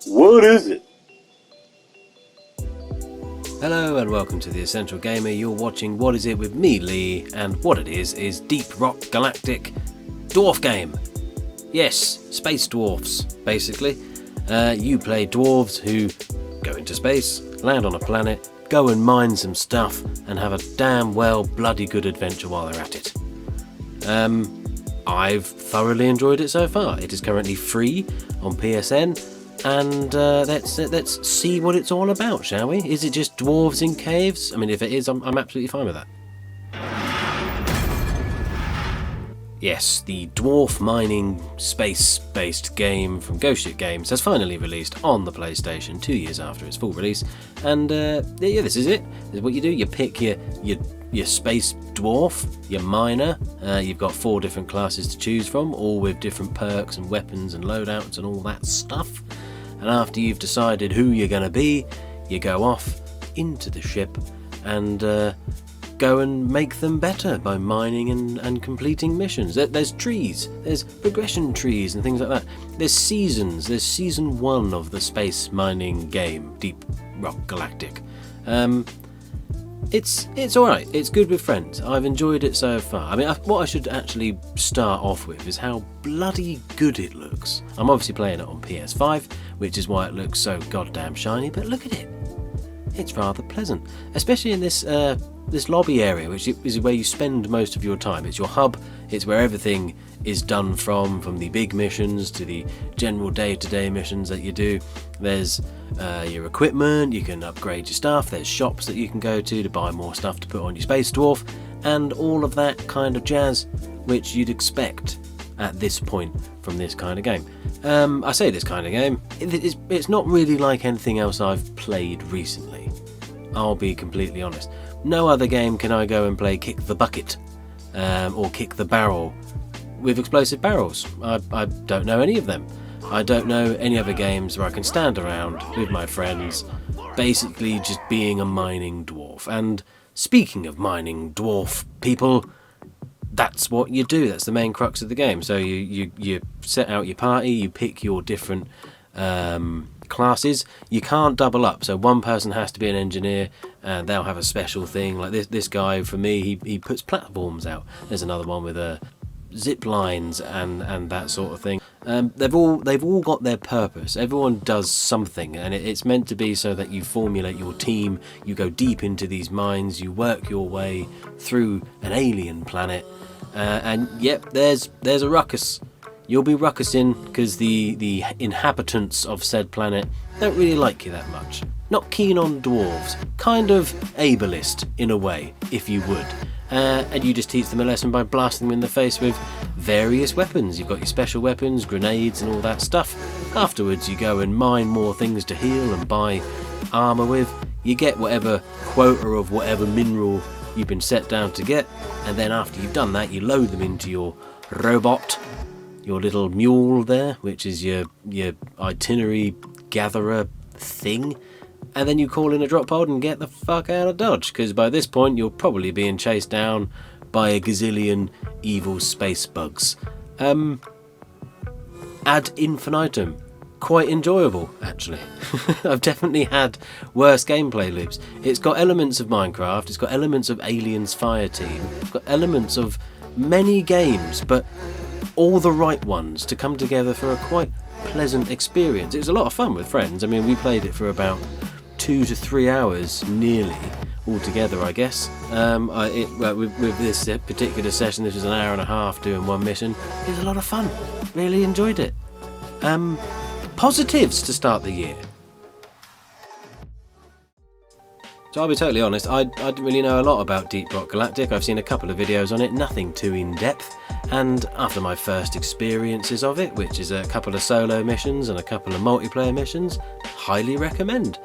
What is it? Hello and welcome to The Essential Gamer. You're watching What Is It with me, Lee, and what it is Deep Galactic dwarf game. Yes, Space Dwarves, basically. You play dwarves who go into space, land on a planet, go and mine some stuff, and have a damn well bloody good adventure while they're at it. I've thoroughly enjoyed it so far. It is currently free on PSN, and let's see what it's all about, shall we? Is it just dwarves in caves? I mean, if it is, I'm absolutely fine with that. Yes, the dwarf mining space-based game from Ghost Ship Games has finally released on the PlayStation 2 years after its full release, and yeah, this is it. This is what you do. You pick your space dwarf, your miner. You've got 4 different classes to choose from, all with different perks and weapons and loadouts and all that stuff. And after you've decided who you're going to be, you go off into the ship and go and make them better by mining and completing missions. There's trees, there's progression trees and things like that. There's seasons. There's season 1 of the space mining game, Deep Galactic. It's alright, it's good with friends. I've enjoyed it so far. I mean, what I should actually start off with is how bloody good it looks. I'm obviously playing it on PS5, which is why it looks so goddamn shiny, but look at it. It's rather pleasant, especially in this lobby area, which is where you spend most of your time. It's your hub, it's where everything is done from the big missions to the general day-to-day missions that you do. There's your equipment, you can upgrade your stuff, there's shops that you can go to buy more stuff to put on your Space Dwarf, and all of that kind of jazz which you'd expect at this point from this kind of game. I say this kind of game, it's not really like anything else I've played recently. I'll be completely honest. No other game can I go and play Kick the Bucket or Kick the Barrel with explosive barrels. I don't know any of them. I don't know any other games where I can stand around with my friends basically just being a mining dwarf. And speaking of mining dwarf people, that's what you do. That's the main crux of the game. So you set out your party, you pick your different classes. You can't double up, so one person has to be an engineer and they'll have a special thing. Like this guy, for me, he puts platforms out. There's another one with zip lines and that sort of thing. They've all got their purpose. Everyone does something, and it's meant to be so that you formulate your team, you go deep into these mines, you work your way through an alien planet, and yep, there's a ruckus. You'll be ruckusing because the inhabitants of said planet don't really like you that much. Not keen on dwarves. Kind of ableist in a way, if you would. And you just teach them a lesson by blasting them in the face with various weapons. You've got your special weapons, grenades and all that stuff. Afterwards you go and mine more things to heal and buy armour with. You get whatever quota of whatever mineral you've been set down to get, and then after you've done that you load them into your robot, your little mule there, which is your itinerary gatherer thing, and then you call in a drop pod and get the fuck out of Dodge, because by this point you're probably being chased down by a gazillion evil space bugs. Ad infinitum. Quite enjoyable, actually. I've definitely had worse gameplay loops. It's got elements of Minecraft, it's got elements of Aliens Fireteam, it's got elements of many games, but all the right ones to come together for a quite pleasant experience. It was a lot of fun with friends. I mean, we played it for about 2 to 3 hours nearly altogether, I guess. With this particular session, this was an hour and a half doing one mission. It was a lot of fun. Really enjoyed it. Positives to start the year. So I'll be totally honest, I didn't really know a lot about Deep Galactic. I've seen a couple of videos on it, nothing too in-depth, and after my first experiences of it, which is a couple of solo missions and a couple of multiplayer missions, highly recommend.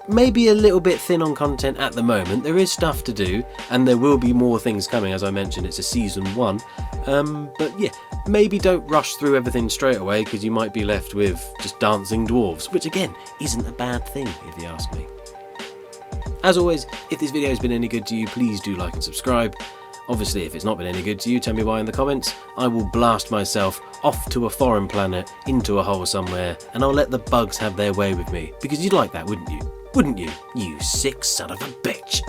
Maybe a little bit thin on content at the moment. There is stuff to do, and there will be more things coming. As I mentioned, it's a season 1. But yeah, maybe don't rush through everything straight away, because you might be left with just dancing dwarves, which again, isn't a bad thing if you ask me. As always, if this video has been any good to you, please do like and subscribe. Obviously, if it's not been any good to you, tell me why in the comments. I will blast myself off to a foreign planet, into a hole somewhere, and I'll let the bugs have their way with me. Because you'd like that, wouldn't you? Wouldn't you? You sick son of a bitch.